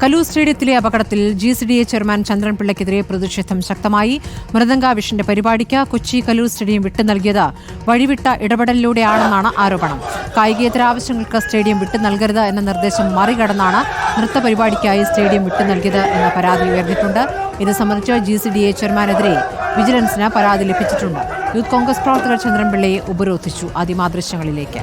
കലൂർ സ്റ്റേഡിയത്തിലെ അപകടത്തിൽ GCDA chairman ചന്ദ്രൻപിള്ളയ്ക്കെതിരെ പ്രതിഷേധം ശക്തമായി. മൃദംഗാവിഷന്റെ പരിപാടിക്ക് കൊച്ചി കലൂർ സ്റ്റേഡിയം വിട്ടു നൽകിയത് വഴിവിട്ട ഇടപെടലിലൂടെയാണെന്നാണ് ആരോപണം. കായികേതര ആവശ്യങ്ങൾക്ക് സ്റ്റേഡിയം വിട്ടു നൽകരുത് എന്ന നിർദ്ദേശം മറികടന്നാണ് നൃത്തപരിപാടിക്കായി സ്റ്റേഡിയം വിട്ടു നൽകിയത് എന്ന പരാതി ഉയർന്നിട്ടുണ്ട്. ഇത് സംബന്ധിച്ച് GCDA ചെയർമാനെതിരെ വിജിലൻസിന് പരാതി ലഭിച്ചിട്ടുണ്ട്. യൂത്ത് കോൺഗ്രസ് പ്രവർത്തകർ ചന്ദ്രൻപിള്ളയെ ഉപരോധിച്ചു. ആദ്യമാദൃശ്യങ്ങളിലേക്ക്.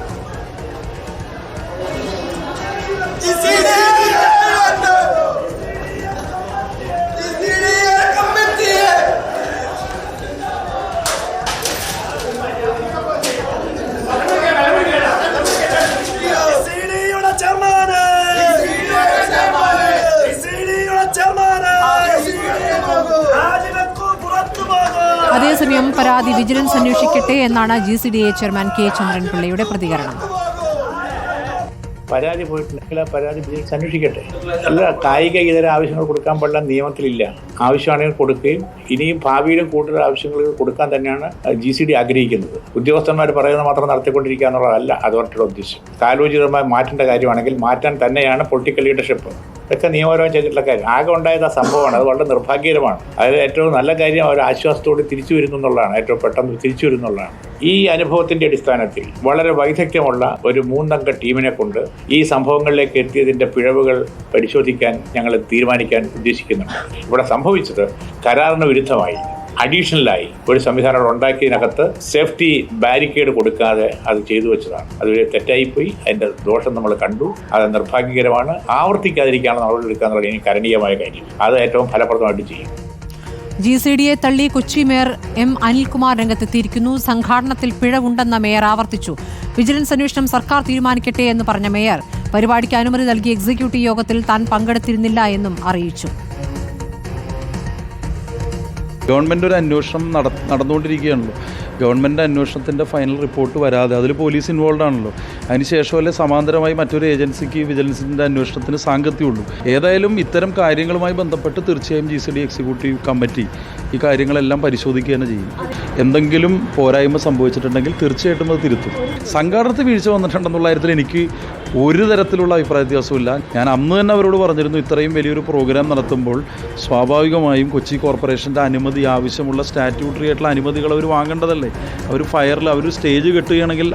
അതേസമയം പരാതി വിജിലൻസ് അന്വേഷിക്കട്ടെ എന്നാണ് GCDA ചെയർമാൻ K. ചന്ദ്രൻപിള്ളയുടെ പ്രതികരണം. പരാതി പോയിട്ടുണ്ടെങ്കിൽ ആ പരാതി വിജിലൻസ് അന്വേഷിക്കട്ടെ. അല്ല, കായിക ഇതര ആവശ്യങ്ങൾ കൊടുക്കാൻ പാടില്ല, നിയമത്തിലില്ല. ആവശ്യമാണെങ്കിൽ കൊടുക്കുകയും ഇനിയും ഭാവിയിലും കൂടുതൽ ആവശ്യങ്ങൾ കൊടുക്കാൻ തന്നെയാണ് GCD ആഗ്രഹിക്കുന്നത്. ഉദ്യോഗസ്ഥന്മാർ പറയുന്നത് മാത്രം നടത്തിക്കൊണ്ടിരിക്കുക എന്നുള്ളതല്ല അതുകൊണ്ടുള്ള ഉദ്ദേശം. കാലോചിതമായി മാറ്റേണ്ട കാര്യമാണെങ്കിൽ മാറ്റാൻ തന്നെയാണ് പൊളിറ്റിക്കൽ ലീഡർഷിപ്പ്. ഇതൊക്കെ നിയമപരമായി ചെയ്തിട്ടുള്ള കാര്യം. ആകെ ഉണ്ടായത് ആ സംഭവമാണ്. അത് വളരെ നിർഭാഗ്യകരമാണ്. അതിൽ ഏറ്റവും നല്ല കാര്യം അവർ ആശ്വാസത്തോടെ തിരിച്ചു വരുന്നു എന്നുള്ളതാണ്. ഏറ്റവും പെട്ടെന്ന് തിരിച്ചു വരുന്നുള്ളതാണ്. ഈ അനുഭവത്തിന്റെ അടിസ്ഥാനത്തിൽ വളരെ വൈദഗ്ധ്യമുള്ള ഒരു 3 അംഗ ടീമിനെ കൊണ്ട് ഈ സംഭവങ്ങളിലേക്ക് എത്തിയതിന്റെ പിഴവുകൾ പരിശോധിക്കാൻ ഞങ്ങൾ തീരുമാനിക്കാൻ ഉദ്ദേശിക്കുന്നുണ്ട്. ഇവിടെ സംഭവിച്ചത് കരാറിന് വിരുദ്ധമായി അഡീഷണലായി ഒരു സംവിധാനം ഉണ്ടാക്കിയതിനകത്ത് സേഫ്റ്റി ബാരിക്കേഡ് കൊടുക്കാതെ അത് ചെയ്തു വെച്ചതാണ്. അതൊരു തെറ്റായിപ്പോയി. അതിന്റെ ദോഷം നമ്മൾ കണ്ടു. അത് നിർഭാഗ്യകരമാണ്. ആവർത്തിക്കാതിരിക്കാനുള്ള നടപടിയെടുക്കാന്നുള്ള ഇനി കരണീയമായ കാര്യം. അത് ഏറ്റവും ഫലപ്രദമായിട്ട് ചെയ്യും. GCDയെ തള്ളി കൊച്ചി മേയർ M. അനിൽകുമാർ രംഗത്തെത്തിയിരിക്കുന്നു. സംഘാടനത്തിൽ പിഴവുണ്ടെന്ന മേയർ ആവർത്തിച്ചു. വിജിലൻസ് അന്വേഷണം സർക്കാർ തീരുമാനിക്കട്ടെ എന്ന് പറഞ്ഞ മേയർ പരിപാടിക്ക് അനുമതി നൽകിയ എക്സിക്യൂട്ടീവ് യോഗത്തിൽ താൻ പങ്കെടുത്തിരുന്നില്ല എന്നും അറിയിച്ചു. ഗവൺമെൻറ് ഒരു അന്വേഷണം നടന്നുകൊണ്ടിരിക്കുകയാണല്ലോ. ഗവൺമെൻറ് അന്വേഷണത്തിൻ്റെ ഫൈനൽ റിപ്പോർട്ട് വരാതെ അതിൽ പോലീസ് ഇൻവോൾവ് ആണല്ലോ. അതിനുശേഷമല്ലേ സമാന്തരമായി മറ്റൊരു ഏജൻസിക്ക് വിജിലൻസിൻ്റെ അന്വേഷണത്തിന് സാങ്കത്യമുള്ളൂ. ഏതായാലും ഇത്തരം കാര്യങ്ങളുമായി ബന്ധപ്പെട്ട് തീർച്ചയായും GCD എക്സിക്യൂട്ടീവ് കമ്മിറ്റി ഈ കാര്യങ്ങളെല്ലാം പരിശോധിക്കുക തന്നെ ചെയ്യും. എന്തെങ്കിലും പോരായ്മ സംഭവിച്ചിട്ടുണ്ടെങ്കിൽ തീർച്ചയായിട്ടും അത് തിരുത്തും. സംഘാടനത്തിൽ വീഴ്ച വന്നിട്ടുണ്ടെന്നുള്ള കാര്യത്തിൽ എനിക്ക് ഒരു തരത്തിലുള്ള അഭിപ്രായ വ്യത്യാസമില്ല. ഞാൻ അന്ന് തന്നെ അവരോട് പറഞ്ഞിരുന്നു, ഇത്രയും വലിയൊരു പ്രോഗ്രാം നടത്തുമ്പോൾ സ്വാഭാവികമായും കൊച്ചി കോർപ്പറേഷൻ്റെ അനുമതി ആവശ്യമുള്ള സ്റ്റാറ്റ്യൂട്ടറി ആയിട്ടുള്ള അനുമതികൾ അവർ വാങ്ങേണ്ടതല്ലേ. അവർ ഫയറിൽ അവർ സ്റ്റേജ് കെട്ടുകയാണെങ്കിൽ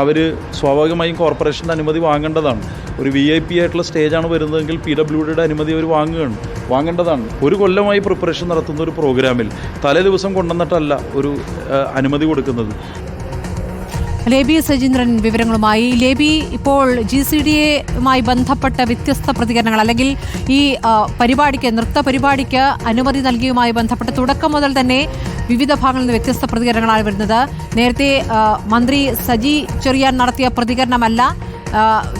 അവർ സ്വാഭാവികമായും കോർപ്പറേഷൻ്റെ അനുമതി വാങ്ങേണ്ടതാണ്. ഒരു VIP ആയിട്ടുള്ള സ്റ്റേജാണ് വരുന്നതെങ്കിൽ PWDയുടെ അനുമതി അവർ വാങ്ങേണ്ടതാണ്. ഒരു കൊല്ലമായി പ്രിപ്പറേഷൻ നടത്തുന്ന ഒരു പ്രോഗ്രാമിൽ തലേ ദിവസം കൊണ്ടുവന്നിട്ടല്ല ഒരു അനുമതി കൊടുക്കുന്നത്. ലേബി സജീന്ദ്രൻ വിവരങ്ങളുമായി. ലേബി, ഇപ്പോൾ GCDയുമായി ബന്ധപ്പെട്ട വ്യത്യസ്ത പ്രതികരണങ്ങൾ അല്ലെങ്കിൽ ഈ നൃത്ത പരിപാടിക്ക് അനുമതി നൽകിയുമായി ബന്ധപ്പെട്ട് തുടക്കം മുതൽ തന്നെ വിവിധ ഭാഗങ്ങളിൽ നിന്ന് വ്യത്യസ്ത പ്രതികരണങ്ങളാണ് വരുന്നത്. നേരത്തെ മന്ത്രി സജി ചെറിയാൻ നടത്തിയ പ്രതികരണമല്ല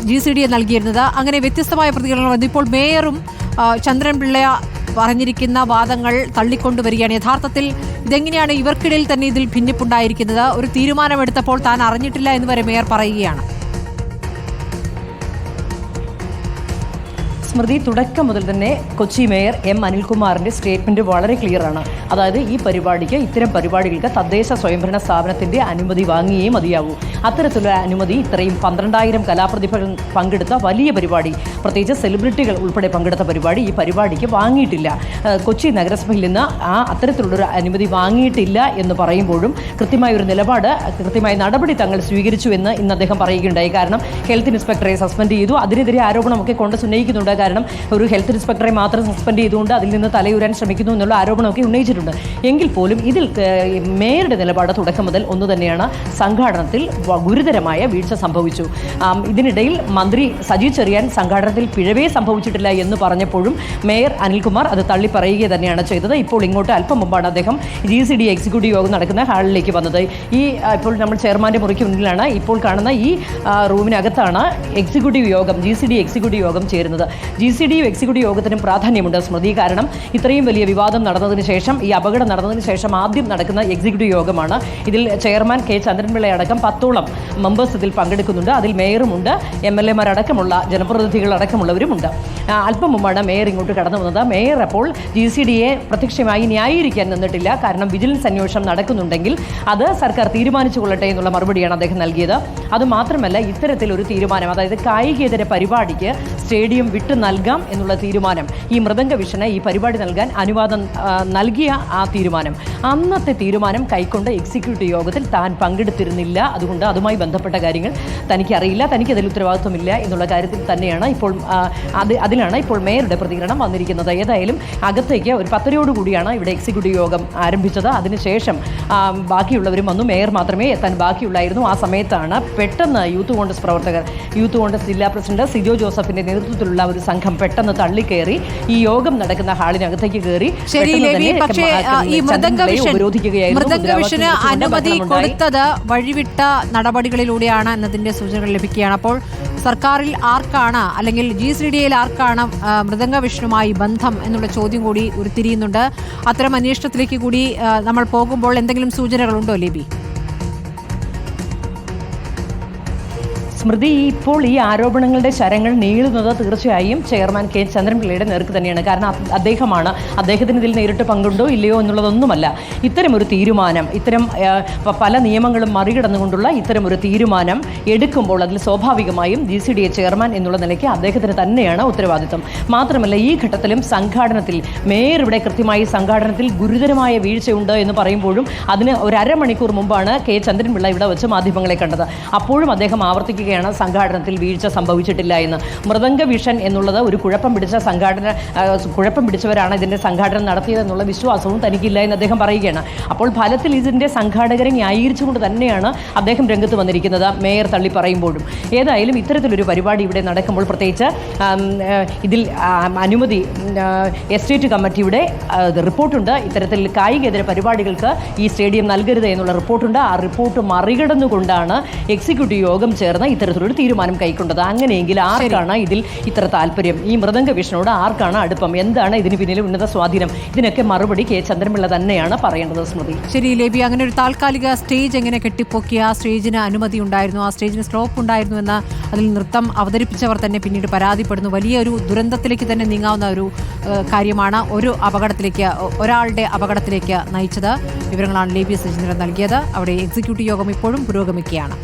GCDയെ നൽകിയിരുന്നത്. അങ്ങനെ വ്യത്യസ്തമായ പ്രതികരണങ്ങൾ വന്നു. ഇപ്പോൾ മേയറും ചന്ദ്രൻപിള്ള പറഞ്ഞിരിക്കുന്ന വാദങ്ങൾ തള്ളിക്കൊണ്ടുവരികയാണ്. യഥാർത്ഥത്തിൽ ഇതെങ്ങനെയാണ് ഇവർക്കിടയിൽ തന്നെ ഇതിൽ ഭിന്നിപ്പുണ്ടായിരിക്കുന്നത്? ഒരു തീരുമാനമെടുത്തപ്പോൾ താൻ അറിഞ്ഞിട്ടില്ല എന്ന് വരെ മേയർ പറയുകയാണ്. സ്മൃതി, തുടക്കം മുതൽ തന്നെ കൊച്ചി മേയർ M. അനിൽകുമാറിൻ്റെ സ്റ്റേറ്റ്മെൻറ്റ് വളരെ ക്ലിയറാണ്. അതായത് ഈ പരിപാടിക്ക്, ഇത്തരം പരിപാടികൾക്ക് തദ്ദേശ സ്വയംഭരണ സ്ഥാപനത്തിൻ്റെ അനുമതി വാങ്ങിയേ മതിയാവൂ. അത്തരത്തിലുള്ള അനുമതി ഇത്രയും 12,000 കലാപ്രതിഭകൾ പങ്കെടുത്ത വലിയ പരിപാടി, പ്രത്യേകിച്ച് സെലിബ്രിറ്റികൾ ഉൾപ്പെടെ പങ്കെടുത്ത പരിപാടി, ഈ പരിപാടിക്ക് വാങ്ങിയിട്ടില്ല. കൊച്ചി നഗരസഭയിൽ നിന്ന് അത്തരത്തിലുള്ളൊരു അനുമതി വാങ്ങിയിട്ടില്ല എന്ന് പറയുമ്പോഴും കൃത്യമായ ഒരു നിലപാട്, കൃത്യമായ നടപടി തങ്ങൾ സ്വീകരിച്ചു എന്ന് ഇന്ന് അദ്ദേഹം പറയുകയുണ്ടായി. കാരണം ഹെൽത്ത് ഇൻസ്പെക്ടറെ സസ്പെൻഡ് ചെയ്തു. അതിനെതിരെ ആരോപണമൊക്കെ കൊണ്ട് ഉന്നയിക്കുന്നുണ്ട്. കാരണം ഒരു ഹെൽത്ത് ഇൻസ്പെക്ടറെ മാത്രം സസ്പെൻഡ് ചെയ്തുകൊണ്ട് അതിൽ നിന്ന് തലയൂരാൻ ശ്രമിക്കുന്നു എന്നുള്ള ആരോപണമൊക്കെ ഉന്നയിച്ചിട്ടുണ്ട്. എങ്കിൽ പോലും ഇതിൽ മേയറുടെ നിലപാട് തുടക്കം മുതൽ ഒന്ന് തന്നെയാണ്. സംഘാടനത്തിൽ ഗുരുതരമായ വീഴ്ച സംഭവിച്ചു. ഇതിനിടയിൽ മന്ത്രി സജി ചെറിയാൻ സംഘാടനത്തിൽ പിഴവേ സംഭവിച്ചിട്ടില്ല എന്ന് പറഞ്ഞപ്പോഴും മേയർ അനിൽകുമാർ അത് തള്ളിപ്പറയുക തന്നെയാണ് ചെയ്തത്. ഇപ്പോൾ ഇങ്ങോട്ട് അല്പം മുമ്പാണ് അദ്ദേഹം GCD എക്സിക്യൂട്ടീവ് യോഗം നടക്കുന്ന ഹാളിലേക്ക് വന്നത്. ഇപ്പോൾ നമ്മൾ ചെയർമാൻ്റെ മുറിക്ക് മുന്നിലാണ്. ഇപ്പോൾ കാണുന്ന ഈ റൂമിനകത്താണ് എക്സിക്യൂട്ടീവ് യോഗം, GCD എക്സിക്യൂട്ടീവ് യോഗം ചേരുന്നത്. GCD എക്സിക്യൂട്ടീവ് യോഗത്തിനും പ്രാധാന്യമുണ്ട് സ്മൃതി. കാരണം ഇത്രയും വലിയ വിവാദം നടന്നതിന് ശേഷം, ഈ അപകടം നടന്നതിന് ശേഷം ആദ്യം നടക്കുന്ന എക്സിക്യൂട്ടീവ് യോഗമാണ്. ഇതിൽ ചെയർമാൻ K. ചന്ദ്രൻപിള്ള അടക്കം 10ഓളം മെമ്പേഴ്സ് ഇതിൽ പങ്കെടുക്കുന്നുണ്ട്. അതിൽ മേയറുമുണ്ട്, MLA മാരടക്കമുള്ള ജനപ്രതിനിധികൾ അടക്കമുള്ളവരുമുണ്ട്. അല്പം മുമ്പാണ് മേയർ ഇങ്ങോട്ട് കടന്നു വന്നത്. മേയർ അപ്പോൾ GCDയെ പ്രത്യക്ഷമായി ന്യായീകരിക്കാൻ നിന്നിട്ടില്ല. കാരണം വിജിലൻസ് അന്വേഷണം നടക്കുന്നുണ്ടെങ്കിൽ അത് സർക്കാർ തീരുമാനിച്ചു കൊള്ളട്ടെ എന്നുള്ള മറുപടിയാണ് അദ്ദേഹം നൽകിയത്. അതുമാത്രമല്ല, ഇത്തരത്തിലൊരു തീരുമാനം, അതായത് കായികേതര പരിപാടിക്ക് സ്റ്റേഡിയം വിട്ടു നൽകാം എന്നുള്ള തീരുമാനം, ഈ മൃദംഗ വിഷന് ഈ പരിപാടി നൽകാൻ അനുവാദം നൽകിയ ആ തീരുമാനം, അന്നത്തെ തീരുമാനം കൈക്കൊണ്ട് എക്സിക്യൂട്ടീവ് യോഗത്തിൽ താൻ പങ്കെടുത്തിരുന്നില്ല. അതുകൊണ്ട് അതുമായി ബന്ധപ്പെട്ട കാര്യങ്ങൾ തനിക്കറിയില്ല, തനിക്കതിൽ ഉത്തരവാദിത്വമില്ല എന്നുള്ള കാര്യത്തിൽ തന്നെയാണ് ഇപ്പോൾ അതിലാണ് ഇപ്പോൾ മേയറുടെ പ്രതികരണം വന്നിരിക്കുന്നത്. ഏതായാലും അകത്തേക്ക് ഒരു 10 കൂടിയാണ് ഇവിടെ എക്സിക്യൂട്ടീവ് യോഗം ആരംഭിച്ചത്. അതിനുശേഷം ബാക്കിയുള്ളവരും വന്നു. മേയർ മാത്രമേ എത്താൻ ബാക്കിയുള്ളായിരുന്നു. ആ സമയത്താണ് പെട്ടെന്ന് യൂത്ത് കോൺഗ്രസ് പ്രവർത്തകർ, യൂത്ത് കോൺഗ്രസ് ജില്ലാ പ്രസിഡന്റ് സിജോ ജോസഫിന്റെ നേതൃത്വത്തിലുള്ള ഒരു സംഘം പെട്ടെന്ന് തള്ളിക്കയറി ഈ യോഗം നടക്കുന്ന ഹാളിനകത്തേക്ക് കയറി മൃദംഗവിഷന് അനുമതി കൊടുത്തത് വഴിവിട്ട നടപടികളിലൂടെയാണ് എന്നതിന്റെ സൂചനകൾ ലഭിക്കുകയാണ്. അപ്പോൾ സർക്കാരിൽ ആർക്കാണ്, അല്ലെങ്കിൽ GCDയിൽ ആർക്കാണ് മൃദംഗവിഷനുമായി ബന്ധം എന്നുള്ള ചോദ്യം കൂടി ഉരുത്തിരിയുന്നുണ്ട്. അത്തരം അന്വേഷണത്തിലേക്ക് കൂടി നമ്മൾ പോകുമ്പോൾ എന്തെങ്കിലും സൂചനകളുണ്ടോ ലേബി? സ്മൃതി, ഇപ്പോൾ ഈ ആരോപണങ്ങളുടെ ശരങ്ങൾ നീളുന്നത് തീർച്ചയായും ചെയർമാൻ K. ചന്ദ്രൻപിള്ളയുടെ നേർക്ക് തന്നെയാണ്. കാരണം അദ്ദേഹത്തിന് ഇതിൽ നേരിട്ട് പങ്കുണ്ടോ ഇല്ലയോ എന്നുള്ളതൊന്നുമല്ല. ഇത്തരമൊരു തീരുമാനം, ഇത്തരം പല നിയമങ്ങളും മറികടന്നുകൊണ്ടുള്ള ഇത്തരമൊരു തീരുമാനം എടുക്കുമ്പോൾ അതിൽ സ്വാഭാവികമായും GCDA ചെയർമാൻ എന്നുള്ള നിലയ്ക്ക് അദ്ദേഹത്തിന് തന്നെയാണ് ഉത്തരവാദിത്വം. മാത്രമല്ല, ഈ ഘട്ടത്തിലും സംഘാടനത്തിൽ മേയർ ഇവിടെ കൃത്യമായി സംഘാടനത്തിൽ ഗുരുതരമായ വീഴ്ചയുണ്ട് എന്ന് പറയുമ്പോഴും അതിന് ഒരു അരമണിക്കൂർ മുമ്പാണ് K. ചന്ദ്രൻപിള്ള ഇവിടെ വെച്ച് മാധ്യമങ്ങളെ കണ്ടത്. അപ്പോഴും അദ്ദേഹം ആവർത്തിക്കുക സംഘാടനത്തിൽ വീഴ്ച സംഭവിച്ചിട്ടില്ല എന്ന്. മൃദംഗ വിഷൻ എന്നുള്ളത് ഒരു കുഴപ്പം പിടിച്ചവരാണ് ഇതിന്റെ സംഘാടനം നടത്തിയതെന്നുള്ള വിശ്വാസവും തനിക്കില്ല എന്ന് അദ്ദേഹം പറയുകയാണ്. അപ്പോൾ ഫലത്തിൽ ഇതിന്റെ സംഘാടകരെ ന്യായീകരിച്ചുകൊണ്ട് തന്നെയാണ് അദ്ദേഹം രംഗത്ത് വന്നിരിക്കുന്നത്, മേയർ തള്ളി പറയുമ്പോഴും. ഏതായാലും ഇത്തരത്തിലൊരു പരിപാടി ഇവിടെ നടക്കുമ്പോൾ, പ്രത്യേകിച്ച് ഇതിൽ അനുമതി എസ്റ്റേറ്റ് കമ്മിറ്റിയുടെ റിപ്പോർട്ടുണ്ട്. ഇത്തരത്തിൽ കായികേതര പരിപാടികൾക്ക് ഈ സ്റ്റേഡിയം നൽകരുത് എന്നുള്ള റിപ്പോർട്ടുണ്ട്. ആ റിപ്പോർട്ട് മറികടന്നുകൊണ്ടാണ് എക്സിക്യൂട്ടീവ് യോഗം ചേർന്ന് ഇത്തരത്തിലൊരു തീരുമാനം കൈക്കൊണ്ടത്. അങ്ങനെയെങ്കിൽ ആർക്കാണ് ഇതിൽ ഇത്ര താല്പര്യം? ഈ മൃദംഗ വിഷനോട് ആർക്കാണ് അടുപ്പം? എന്താണ് ഇതിന് പിന്നിലെ ഉന്നത സ്വാധീനം? ഇതിനൊക്കെ മറുപടി K. ചന്ദ്രൻപിള്ള തന്നെയാണ് പറയേണ്ടത്. സ്മൃതി, ശരി ലേബി, അങ്ങനെ ഒരു താൽക്കാലിക സ്റ്റേജ് എങ്ങനെ കെട്ടിപ്പൊക്കി? ആ സ്റ്റേജിന് അനുമതി ഉണ്ടായിരുന്നു, ആ സ്റ്റേജിന് സ്ലോപ്പ് ഉണ്ടായിരുന്നു എന്ന് അതിൽ നൃത്തം അവതരിപ്പിച്ചവർ തന്നെ പിന്നീട് പരാതിപ്പെടുന്നു. വലിയൊരു ദുരന്തത്തിലേക്ക് തന്നെ നീങ്ങാവുന്ന ഒരു കാര്യമാണ് ഒരാളുടെ അപകടത്തിലേക്ക് നയിച്ചത്. വിവരങ്ങളാണ് ലേബി സജീന്ദ്രൻ നൽകിയത്. അവിടെ എക്സിക്യൂട്ടീവ് യോഗം ഇപ്പോഴും പുരോഗമിക്കുകയാണ്.